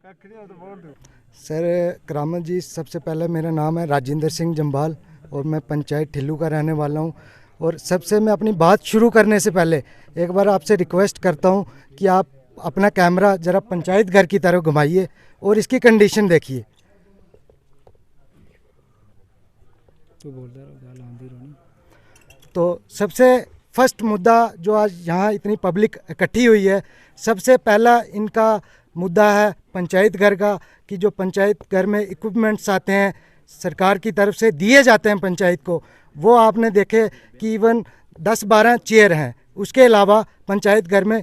Sir करामत जी, सबसे पहले मेरा नाम है राजेंद्र सिंह जम्बाल और मैं पंचायत ठिल्लू का रहने वाला हूं। और सबसे मैं अपनी बात शुरू करने से पहले एक बार आपसे रिक्वेस्ट करता हूं कि आप अपना कैमरा ज़रा पंचायत घर की तरफ घुमाइए और इसकी कंडीशन देखिए। तो सबसे फर्स्ट मुद्दा जो आज यहाँ इतनी पब्लिक इकट्ठी हुई है, सबसे पहला इनका मुद्दा है पंचायत घर का, कि जो पंचायत घर में इक्विपमेंट्स आते हैं सरकार की तरफ से दिए जाते हैं पंचायत को, वो आपने देखे कि इवन 10-12 चेयर हैं, उसके अलावा पंचायत घर में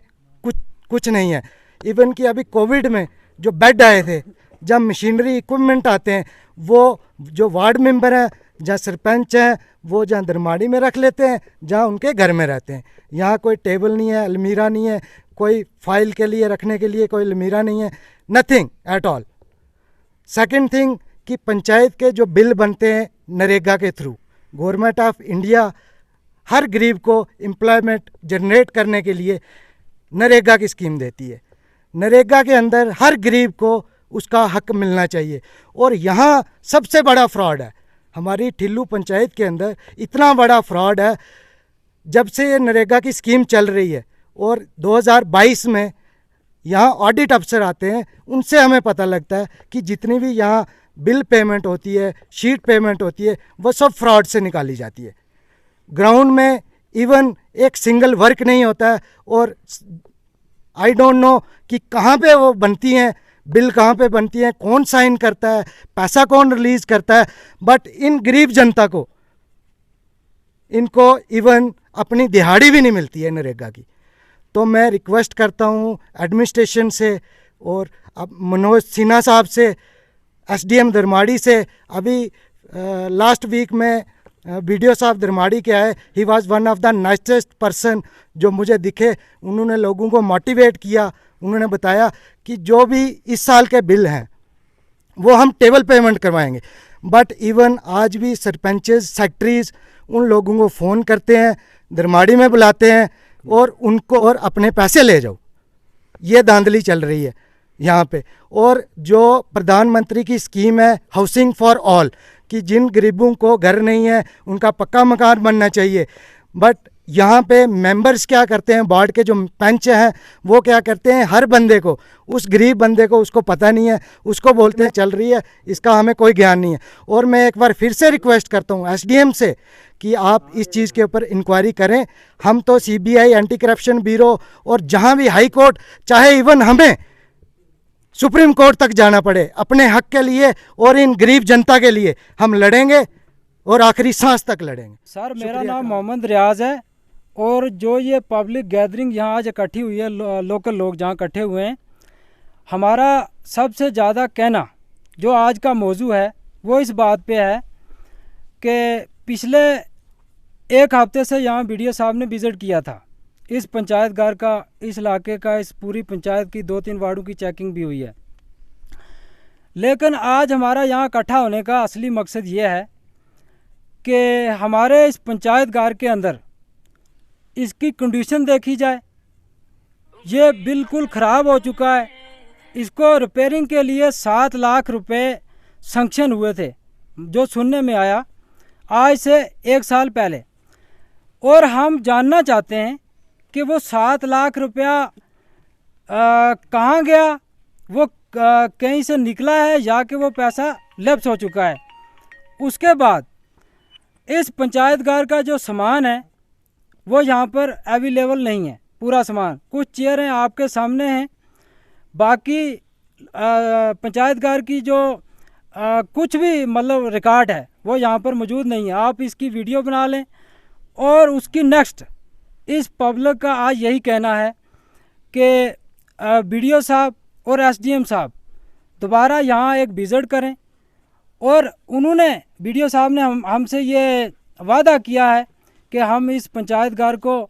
कुछ नहीं है। इवन कि अभी कोविड में जो बेड आए थे, जब मशीनरी इक्विपमेंट आते हैं, वो जो वार्ड मेंबर हैं, जहाँ सरपंच हैं, वो जहाँ दरमाड़ी में रख लेते हैं, जहाँ उनके घर में रहते हैं। यहाँ कोई टेबल नहीं है, अलमीरा नहीं है, कोई फाइल के लिए रखने के लिए कोई अलमीरा नहीं है, nothing at all. Second thing कि पंचायत के जो बिल बनते हैं नरेगा के थ्रू, गवर्नमेंट ऑफ इंडिया हर गरीब को एम्प्लॉयमेंट जनरेट करने के लिए नरेगा की स्कीम देती है। नरेगा के अंदर हर गरीब को उसका हक मिलना चाहिए। और यहाँ सबसे बड़ा फ्रॉड है हमारी ठिल्लू पंचायत के अंदर, इतना बड़ा फ्रॉड है। जब से ये नरेगा की स्कीम चल रही है और 2022 में यहाँ ऑडिट अफसर आते हैं, उनसे हमें पता लगता है कि जितनी भी यहाँ बिल पेमेंट होती है, शीट पेमेंट होती है, वो सब फ्रॉड से निकाली जाती है। ग्राउंड में इवन एक सिंगल वर्क नहीं होता है और आई डोंट नो कि कहाँ पे वो बनती हैं, बिल कहाँ पे बनती हैं, कौन साइन करता है, पैसा कौन रिलीज़ करता है। बट इन गरीब जनता को, इनको इवन अपनी दिहाड़ी भी नहीं मिलती है नरेगा की। तो मैं रिक्वेस्ट करता हूँ एडमिनिस्ट्रेशन से और अब मनोज सिन्हा साहब से, एसडीएम दरमाड़ी से। अभी लास्ट वीक में वीडियो साहब दरमाड़ी के आए, he was one of the nicest person जो मुझे दिखे। उन्होंने लोगों को मोटिवेट किया, उन्होंने बताया कि जो भी इस साल के बिल हैं वो हम टेबल पेमेंट करवाएंगे। बट इवन आज भी सरपंचेस, सेक्रेटरीज उन लोगों को फ़ोन करते हैं, दरमाड़ी में बुलाते हैं और उनको और अपने पैसे ले जाओ। ये धांधली चल रही है यहाँ पे। और जो प्रधानमंत्री की स्कीम है हाउसिंग फॉर ऑल, कि जिन गरीबों को घर नहीं है उनका पक्का मकान बनना चाहिए, बट यहाँ पे मेंबर्स क्या करते हैं, वार्ड के जो पंच हैं वो क्या करते हैं, हर बंदे को, उस गरीब बंदे को उसको पता नहीं है, उसको बोलते हैं चल रही है, इसका हमें कोई ज्ञान नहीं है। और मैं एक बार फिर से रिक्वेस्ट करता हूँ एसडीएम से कि आप इस चीज़ के ऊपर इंक्वायरी करें। हम तो सीबीआई, एंटी करप्शन ब्यूरो और जहाँ भी हाई कोर्ट, चाहे इवन हमें सुप्रीम कोर्ट तक जाना पड़े अपने हक के लिए और इन गरीब जनता के लिए, हम लड़ेंगे और आखिरी सांस तक लड़ेंगे। सर मेरा नाम मोहम्मद रियाज है और जो ये पब्लिक गैदरिंग यहाँ आज इकट्ठी हुई है, लोकल लोग जहाँ इकट्ठे हुए हैं, हमारा सबसे ज़्यादा कहना जो आज का मौजू है वो इस बात पे है कि पिछले एक हफ्ते से यहाँ बीडीओ साहब ने विज़िट किया था इस पंचायत घर का, इस इलाके का, इस पूरी पंचायत की 2-3 वार्डों की चेकिंग भी हुई है। लेकिन आज हमारा यहाँ इकट्ठा होने का असली मकसद ये है कि हमारे इस पंचायत घर के अंदर इसकी कंडीशन देखी जाए। ये बिल्कुल ख़राब हो चुका है। इसको रिपेयरिंग के लिए 7 लाख रुपए सैंक्शन हुए थे, जो सुनने में आया आज से 1 साल पहले। और हम जानना चाहते हैं कि वो 7 लाख रुपया कहाँ गया, वो कहीं से निकला है या कि वो पैसा लैप्स हो चुका है। उसके बाद इस पंचायत घर का जो सामान है वो यहाँ पर अवेलेबल नहीं है, पूरा सामान। कुछ चेयरें आपके सामने हैं, बाकी पंचायत घर की जो कुछ भी मतलब रिकॉर्ड है वो यहाँ पर मौजूद नहीं है। आप इसकी वीडियो बना लें। और उसकी नेक्स्ट इस पब्लिक का आज यही कहना है कि बीडीओ साहब और एसडीएम साहब दोबारा यहाँ एक विज़िट करें। और उन्होंने, बीडीओ साहब ने हमसे ये वादा किया है कि हम इस पंचायत घर को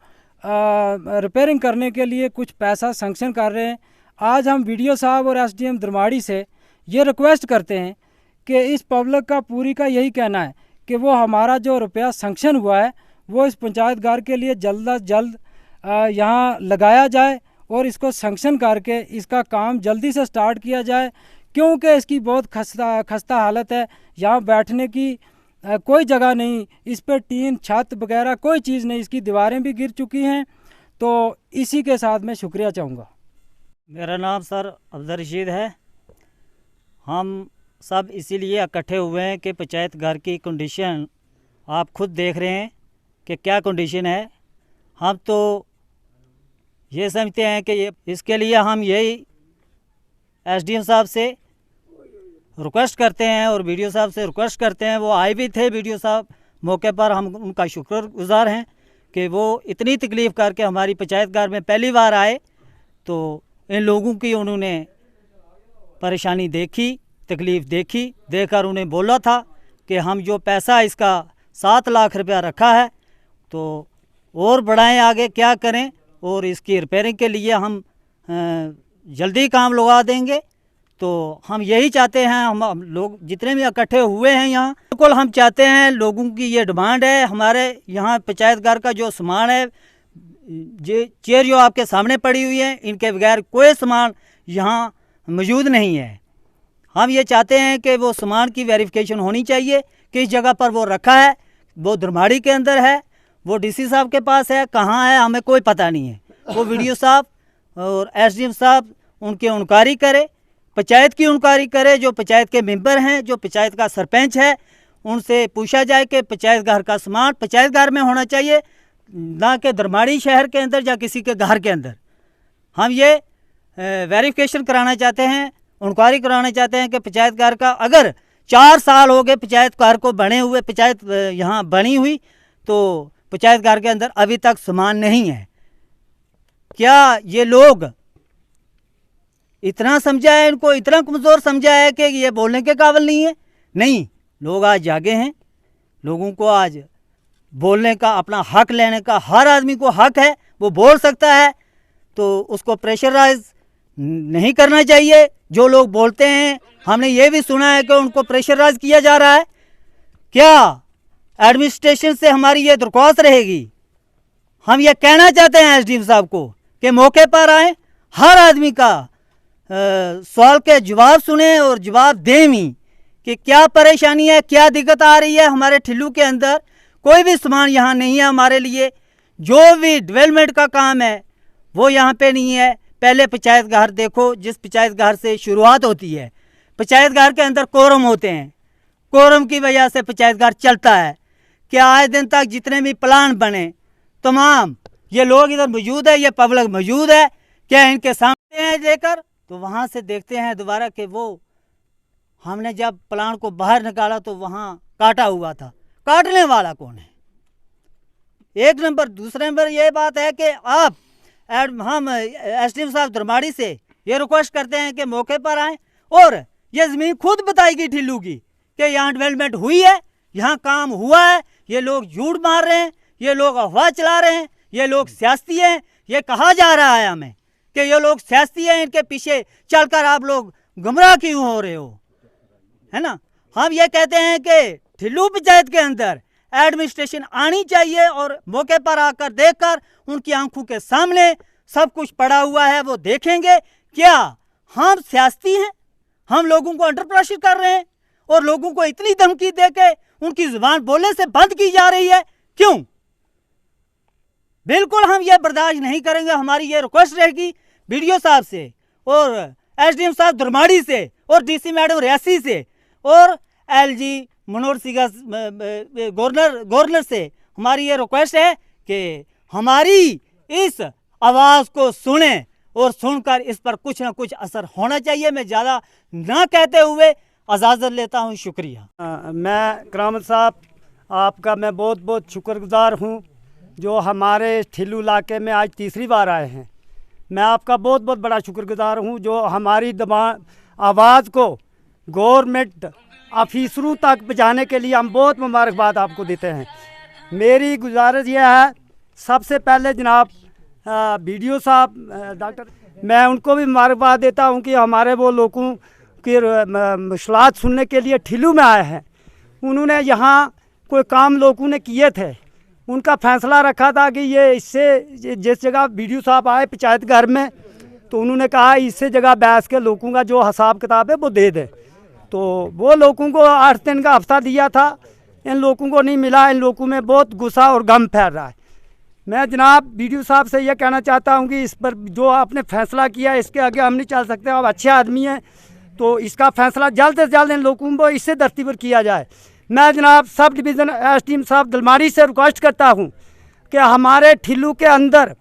रिपेयरिंग करने के लिए कुछ पैसा सैंक्शन कर रहे हैं। आज हम बीडीओ साहब और एसडीएम दरमाड़ी से ये रिक्वेस्ट करते हैं कि इस पब्लिक का पूरी का यही कहना है कि वो हमारा जो रुपया सैंक्शन हुआ है वो इस पंचायत घर के लिए जल्द अज जल्द यहाँ लगाया जाए और इसको सैंक्शन करके इसका काम जल्दी से स्टार्ट किया जाए, क्योंकि इसकी बहुत खस्ता हालत है। यहाँ बैठने की कोई जगह नहीं, इस पर टीन छत वगैरह कोई चीज़ नहीं, इसकी दीवारें भी गिर चुकी हैं। तो इसी के साथ मैं शुक्रिया चाहूँगा। मेरा नाम सर अब्दुल रशीद है। हम सब इसीलिए इकट्ठे हुए हैं कि पंचायत घर की कंडीशन आप खुद देख रहे हैं कि क्या कंडीशन है। हम तो ये समझते हैं कि इसके लिए हम यही एसडीएम साहब से रिक्वेस्ट करते हैं और वीडियो साहब से रिक्वेस्ट करते हैं। वो आए भी थे वीडियो साहब मौके पर, हम उनका शुक्रगुजार हैं कि वो इतनी तकलीफ़ करके हमारी पंचायत घर में पहली बार आए, तो इन लोगों की उन्होंने परेशानी देखी, तकलीफ़ देखी, देखकर उन्हें बोला था कि हम जो पैसा इसका 7 लाख रुपया रखा है तो और बढ़ाएं, आगे क्या करें, और इसकी रिपेयरिंग के लिए हम जल्दी काम लगा देंगे। तो हम यही चाहते हैं, हम लोग जितने भी इकट्ठे हुए हैं यहाँ, बिल्कुल हम चाहते हैं, लोगों की ये डिमांड है। हमारे यहाँ पंचायत घर का जो सामान है, ये चेयर जो आपके सामने पड़ी हुई है, इनके बगैर कोई सामान यहाँ मौजूद नहीं है। हम ये चाहते हैं कि वो सामान की वेरिफिकेशन होनी चाहिए, किस जगह पर वो रखा है, वो धरमाड़ी के अंदर है, वो डीसी साहब के पास है, कहाँ है, हमें कोई पता नहीं है। वो वीडियो साहब और एसडीएम साहब उनकी इंक्वायरी करे, पंचायत की इंक्वायरी करे, जो पंचायत के मेंबर हैं, जो पंचायत का सरपंच है, उनसे पूछा जाए कि पंचायत घर का सामान पंचायत घर में होना चाहिए, ना कि धरमाड़ी शहर के अंदर या किसी के घर के अंदर। हम ये वेरिफिकेशन कराना चाहते हैं, इंक्वायरी कराना चाहते हैं कि पंचायत घर का, अगर 4 साल हो गए पंचायत घर को बने हुए, पंचायत यहाँ बनी हुई, तो पंचायत घर के अंदर अभी तक सामान नहीं है। क्या ये लोग इतना समझा है, इनको इतना कमज़ोर समझा है कि ये बोलने के काबिल नहीं है? नहीं, लोग आज जागे हैं, लोगों को आज बोलने का, अपना हक लेने का हर आदमी को हक है, वो बोल सकता है। तो उसको प्रेशराइज नहीं करना चाहिए। जो लोग बोलते हैं, हमने ये भी सुना है कि उनको प्रेशराइज किया जा रहा है। क्या एडमिनिस्ट्रेशन से हमारी ये दरख्वास्त रहेगी, हम ये कहना चाहते हैं एसडीएम साहब को कि मौके पर आएँ, हर आदमी का सवाल के जवाब सुने और जवाब दें भी कि क्या परेशानी है, क्या दिक्कत आ रही है। हमारे ठिल्लू के अंदर कोई भी सामान यहाँ नहीं है हमारे लिए, जो भी डेवलपमेंट का काम है वो यहाँ पे नहीं है। पहले पंचायत घर देखो, जिस पंचायत घर से शुरुआत होती है, पंचायत घर के अंदर कोरम होते हैं, कोरम की वजह से पंचायत घर चलता है। क्या आए दिन तक जितने भी प्लान बने, तमाम ये लोग इधर मौजूद है, ये पब्लिक मौजूद है, क्या इनके सामने हैं लेकर, तो वहाँ से देखते हैं दोबारा कि वो हमने जब प्लान को बाहर निकाला तो वहाँ काटा हुआ था। काटने वाला कौन है? एक नंबर। दूसरे नंबर ये बात है कि आप हम एसडीएम साहब धरमाड़ी से ये रिक्वेस्ट करते हैं कि मौके पर आएँ और ये ज़मीन खुद बताएगी ठिल्लू की कि यहाँ डेवलपमेंट हुई है, यहाँ काम हुआ है। ये लोग झूठ मार रहे हैं, ये लोग अफवाह चला रहे हैं, ये लोग सियासती हैं। ये कहा जा रहा है हमें कि ये लोग सियासती हैं, इनके पीछे चलकर आप लोग गुमराह क्यों हो रहे हो, है ना। हम ये कहते हैं कि ठिल्लू पंचायत के अंदर एडमिनिस्ट्रेशन आनी चाहिए और मौके पर आकर देखकर उनकी आंखों के सामने सब कुछ पड़ा हुआ है वो देखेंगे। क्या हम सियासती हैं? हम लोगों को अंडर प्रेशर कर रहे हैं और लोगों को इतनी धमकी देके उनकी जुबान बोलने से बंद की जा रही है, क्यों? बिल्कुल हम ये बर्दाश्त नहीं करेंगे। हमारी ये रिक्वेस्ट रहेगी वीडियो साहब से और एसडीएम साहब धरमाड़ी से और डीसी मैडम रियासी से और एलजी मनोहर सिंह गवर्नर से हमारी ये रिक्वेस्ट है कि हमारी इस आवाज़ को सुने और सुनकर इस पर कुछ ना कुछ असर होना चाहिए। मैं ज़्यादा ना कहते हुए इजाज़त लेता हूँ। शुक्रिया। मैं करामत साहब आपका मैं बहुत बहुत शुक्रगुजार हूँ जो हमारे ठिल्लू इलाके में आज तीसरी बार आए हैं। मैं आपका बहुत बहुत बड़ा शुक्रगुजार हूँ जो हमारी आवाज़ को गवर्नमेंट ऑफिसरों तक पहुँचाने के लिए हम बहुत मुबारकबाद आपको देते हैं। मेरी गुजारिश यह है, सबसे पहले जनाब वीडियो साहब डॉक्टर, मैं उनको भी मुबारकबाद देता हूँ कि हमारे वो लोगों की मसलात सुनने के लिए ठिल्लू में आए हैं। उन्होंने यहाँ कोई काम लोगों ने किए थे, उनका फैसला रखा था कि ये इससे जिस जगह वीडियो साहब आए पंचायत घर में, तो उन्होंने कहा इससे जगह बैस के लोगों का जो हिसाब किताब है वो दे दे। तो वो लोगों को 8 दिन का हफ्ता दिया था, इन लोगों को नहीं मिला। इन लोगों में बहुत गुस्सा और गम फैल रहा है। मैं जनाब वीडियो साहब से यह कहना चाहता हूं कि इस पर जो आपने फैसला किया इसके आगे हम नहीं चल सकते। आप अच्छे आदमी हैं, तो इसका फैसला जल्द से जल्द इन लोगों को इससे धरती पर किया जाए। मैं जनाब सब डिवीज़न एसडीएम साहब दलमारी से रिक्वेस्ट करता हूं कि हमारे ठिल्लू के अंदर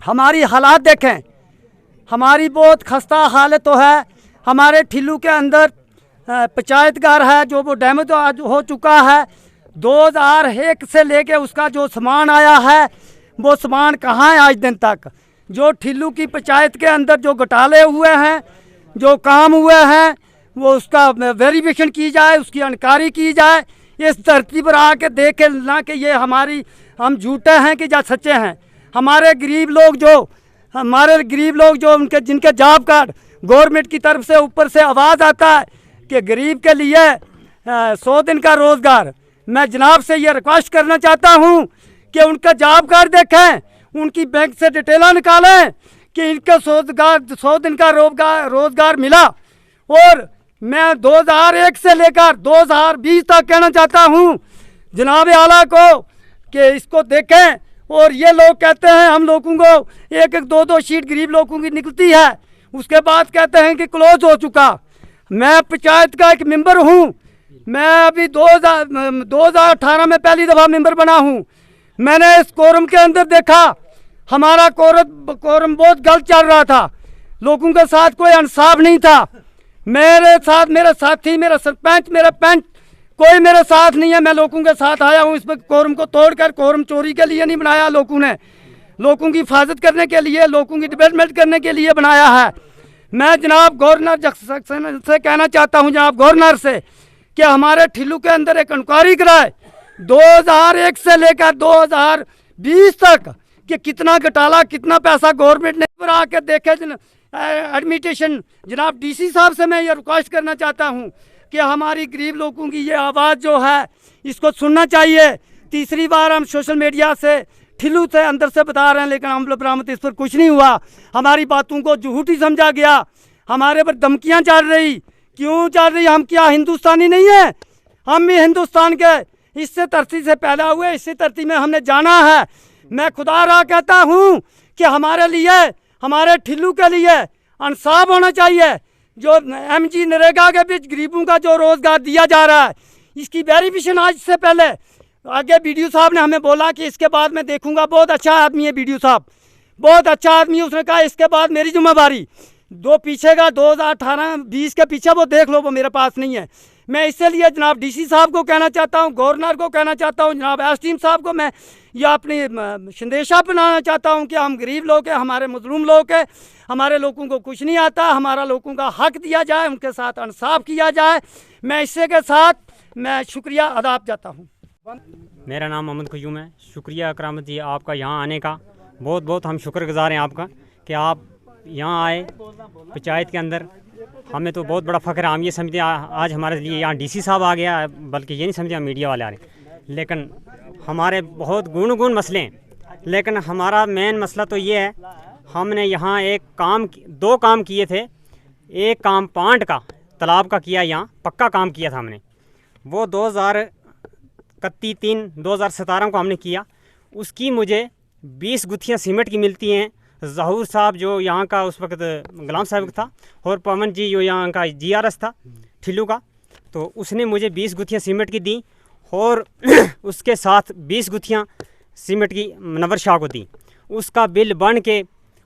हमारी हालात देखें, हमारी बहुत खस्ता हालत तो है। हमारे ठिल्लू के अंदर पंचायत घर है जो वो डैमेज हो चुका है। 2001 से लेके उसका जो सामान आया है वो सामान कहाँ है आज दिन तक। जो ठिल्लू की पंचायत के अंदर जो घोटाले हुए हैं, जो काम हुए हैं, वो उसका वेरिफिकेशन की जाए, उसकी जानकारी की जाए। इस धरती पर आके देखे ना कि ये हम झूठे हैं कि या सच्चे हैं। हमारे गरीब लोग जो उनके जिनके जॉब कार्ड गवर्नमेंट की तरफ से ऊपर से आवाज़ आता है कि गरीब के लिए 100 दिन का रोज़गार। मैं जनाब से ये रिक्वेस्ट करना चाहता हूँ कि उनका जॉब कार्ड देखें, उनकी बैंक से डिटेला निकालें कि इनका 100 दिन का रोज़गार मिला। और मैं 2001 से लेकर 2020 तक कहना चाहता हूँ जनाब आला को कि इसको देखें। और ये लोग कहते हैं हम लोगों को 1-1, 2-2 शीट गरीब लोगों की निकलती है, उसके बाद कहते हैं कि क्लोज हो चुका। मैं पंचायत का एक मेंबर हूँ। मैं अभी 2018 में पहली दफ़ा मेंबर बना हूँ। मैंने इस कोरम के अंदर देखा हमारा कोरम बहुत गलत चल रहा था, लोगों के साथ कोई इंसाफ नहीं था। मेरे साथ मेरे साथी, मेरा सरपंच, मेरा पंच, कोई मेरे साथ नहीं है। मैं लोगों के साथ आया हूँ। इस पर कोरम को तोड़कर, कोरम चोरी के लिए नहीं बनाया लोगों ने, लोगों की हिफाजत करने के लिए, लोगों की डेवलपमेंट करने के लिए बनाया है। मैं जनाब गवर्नर से कहना चाहता हूँ, जनाब गवर्नर से, कि हमारे ठिल्लू के अंदर एक इंक्वायरी कराए 2001 से लेकर 2020 तक कि कितना घोटाला, कितना पैसा गवर्नमेंट ने पर आके देखे। एडमिनिस्ट्रेशन जनाब डीसी साहब से मैं ये रिक्वेस्ट करना चाहता हूँ कि हमारी गरीब लोगों की ये आवाज़ जो है इसको सुनना चाहिए। तीसरी बार हम सोशल मीडिया से ठिल्लू से अंदर से बता रहे हैं, लेकिन अमल बरामद इस पर कुछ नहीं हुआ। हमारी बातों को झूठी समझा गया, हमारे पर धमकियाँ चल रही। क्यों चल रही? हम क्या हिंदुस्तानी नहीं है? हम भी हिंदुस्तान के इससे धरती से पैदा हुए, इसी धरती में हमने जाना है। मैं खुदा रहा कहता हूँ कि हमारे लिए, हमारे ठिल्लू के लिए इंसाफ होना चाहिए। जो एमजी नरेगा के बीच गरीबों का जो रोज़गार दिया जा रहा है, इसकी वेरिफिकेशन आज से पहले आगे वीडियो साहब ने हमें बोला कि इसके बाद मैं देखूंगा। बहुत अच्छा आदमी है वीडियो साहब, बहुत अच्छा आदमी है। उसने कहा इसके बाद मेरी जिम्मेदारी, दो पीछे का 2018-20 के पीछे वो देख लो, वो मेरे पास नहीं है। मैं इसलिए जनाब डीसी साहब को कहना चाहता हूँ, गवर्नर को कहना चाहता हूँ, जनाब एसडीएम साहब को मैं ये अपनी संदेशा बनाना चाहता हूँ कि हम गरीब लोग हैं, हमारे मजलूम लोग हैं, हमारे लोगों को कुछ नहीं आता, हमारा लोगों का हक दिया जाए, उनके साथ इंसाफ किया जाए। मैं इससे के साथ मैं शुक्रिया अदा चाहता हूँ। मेरा नाम मोहम्मद क़यूम है। शुक्रिया अकरामत जी आपका यहाँ आने का, बहुत बहुत हम शुक्रगुजार हैं आपका कि आप यहाँ आए पंचायत के अंदर। हमें तो बहुत बड़ा फ़ख्र है। हम ये समझते हैं आज हमारे लिए यहाँ डीसी साहब आ गया, बल्कि ये नहीं समझते हम मीडिया वाले आ रहे। लेकिन हमारे बहुत गुण मसले हैं, लेकिन हमारा मेन मसला तो ये है, हमने यहाँ दो काम किए थे। एक काम पांड का, तालाब का किया, यहाँ पक्का काम किया था हमने, वो 2017 को हमने किया। उसकी मुझे 20 गुत्थियाँ सीमेंट की मिलती हैं। ज़हूर साहब जो यहाँ का उस वक्त गुलाम साहब था, और पवन जी जो यहाँ का जीआरएस था ठिल्लू का, तो उसने मुझे 20 गुत्थियाँ सीमेंट की दी, और उसके साथ 20 गुत्थियाँ सीमेंट की मुनव्वर शाह को दी। उसका बिल बन के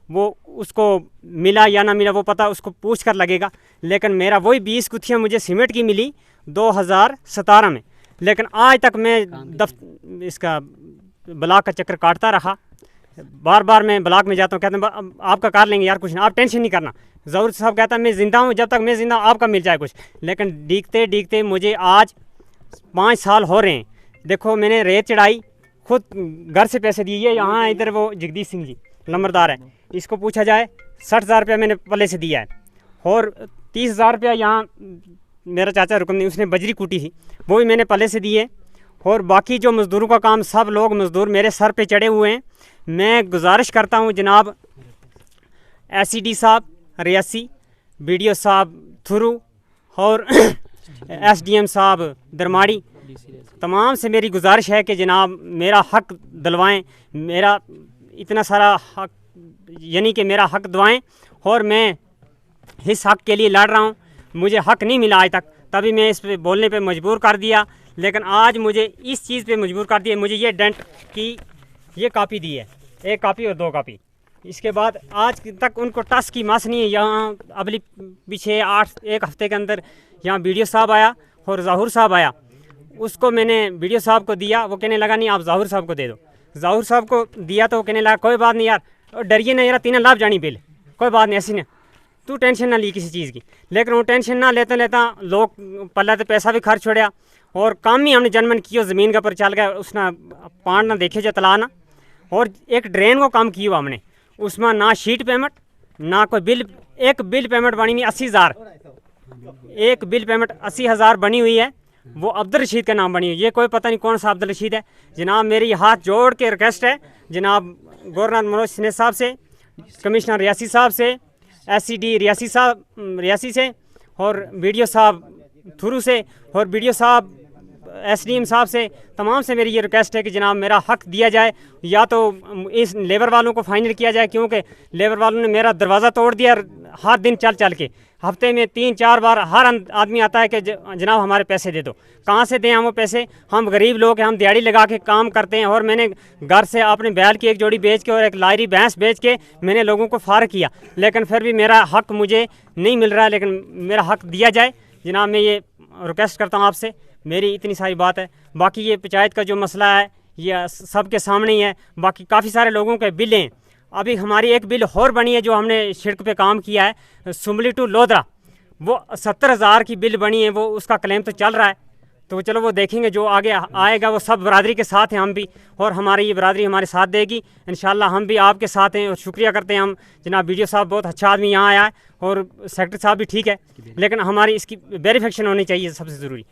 वो उसको मिला या ना मिला वो पता उसको पूछ कर लगेगा। लेकिन मेरा वही 20 गुत्थियाँ मुझे सीमेंट की मिली 2017 में। लेकिन आज तक मैं इसका ब्लॉक का चक्कर काटता रहा। बार बार मैं ब्लॉक में जाता हूँ, कहते हैं आपका कर लेंगे यार, कुछ नहीं, आप टेंशन नहीं करना। ज़रूर साहब कहता है मैं ज़िंदा हूँ, जब तक मैं ज़िंदा हूँ आपका मिल जाए कुछ। लेकिन डीगते मुझे आज 5 साल हो रहे हैं। देखो मैंने रेत चढ़ाई, खुद घर से पैसे दिए। यहाँ इधर वो जगदीश सिंह जी नंबरदार है, इसको पूछा जाए 60,000 रुपया मैंने पल्ले से दिया है, और 30,000 रुपया यहाँ मेरा चाचा रुकम नहीं, उसने बजरी कूटी थी, वो भी मैंने पल्ले से दिए। और बाकी जो मज़दूरों का काम, सब लोग मज़दूर मेरे सर पे चढ़े हुए हैं। मैं गुजारिश करता हूँ जनाब SED साहब रियासी, BDO साहब थुरू और SDM साहब दरमाड़ी, तमाम से मेरी गुजारिश है कि जनाब मेरा हक दिलवाएं, मेरा इतना सारा हक यानी कि मेरा हक दिलवाएं। और मैं इस हक के लिए लड़ रहा हूँ, मुझे हक नहीं मिला आज तक, तभी मैं इस पे बोलने पे मजबूर कर दिया। लेकिन आज मुझे इस चीज़ पे मजबूर कर दिया, मुझे ये डेंट की ये कापी दी है, 1 कापी और 2 कापी। इसके बाद आज तक उनको टस की मस नहीं है। यहाँ अगली पीछे 1 हफ्ते के अंदर यहाँ BDO साहब आया और ज़हूर साहब आया, उसको मैंने BDO साहब को दिया, वो कहने लगा नहीं आप ज़हूर साहब को दे दो। ज़हूर साहब को दिया तो वो कहने लगा कोई बात नहीं यार, डरिए ना यार, 3 लाभ जानी बिल, कोई बात नहीं, ऐसी ना तू टेंशन ना ली किसी चीज़ की। लेकिन वो टेंशन ना लेते लेता लोग पहले तो पैसा भी खर्च छोड़ा और काम ही हमने जनमन किया, ज़मीन के ऊपर चल गया, उसने पान ना देखे जो तला ना। और एक ड्रेन को काम किया हमने, उसमें ना शीट पेमेंट ना कोई बिल, एक बिल पेमेंट बनी हुई 80,000, एक बिल पेमेंट 80,000 बनी हुई है, वो अब्दुल रशीद का नाम बनी हुई है। ये कोई पता नहीं कौन सा अब्दुल रशीद है। जनाब मेरी हाथ जोड़ के रिक्वेस्ट है जनाब गवर्नर मनोज सिन्हा साहब से, कमिश्नर रियासी साहब से, SED रियासी साहब रियासी से, और BDO साहब थुरू से, और BDO साहब SDM साहब से, तमाम से मेरी ये रिक्वेस्ट है कि जनाब मेरा हक दिया जाए, या तो इस लेबर वालों को फाइनल किया जाए, क्योंकि लेबर वालों ने मेरा दरवाज़ा तोड़ दिया हर दिन चल चल के। हफ्ते में 3-4 बार हर आदमी आता है कि जनाब हमारे पैसे दे दो। कहाँ से दें हम वो पैसे? हम गरीब लोग हैं, हम दिहाड़ी लगा के काम करते हैं। और मैंने घर से अपने बैल की 1 जोड़ी बेच के और 1 लायरी भैंस बेच के मैंने लोगों को फार किया, लेकिन फिर भी मेरा हक मुझे नहीं मिल रहा। लेकिन मेरा हक दिया जाए जनाब, मैं ये रिक्वेस्ट करता हूँ आपसे। मेरी इतनी सारी बात है। बाकी ये पंचायत का जो मसला है ये सबके सामने ही है। बाकी काफ़ी सारे लोगों के बिल हैं। अभी हमारी एक बिल और बनी है जो हमने सड़क पे काम किया है, सुमली टू लोधरा, वो 70,000 की बिल बनी है, वो उसका क्लेम तो चल रहा है। तो चलो वो देखेंगे, जो आगे आएगा वो सब बरादरी के साथ हैं हम भी, और हमारी ये बरादरी हमारे साथ देगी इंशाल्लाह। हम भी आपके साथ हैं और शुक्रिया करते हैं हम। जनाब BDO साहब बहुत अच्छा आदमी यहाँ आया है और सेक्रेटरी साहब भी ठीक है, लेकिन हमारी इसकी वेरिफिकेशन होनी चाहिए सबसे ज़रूरी।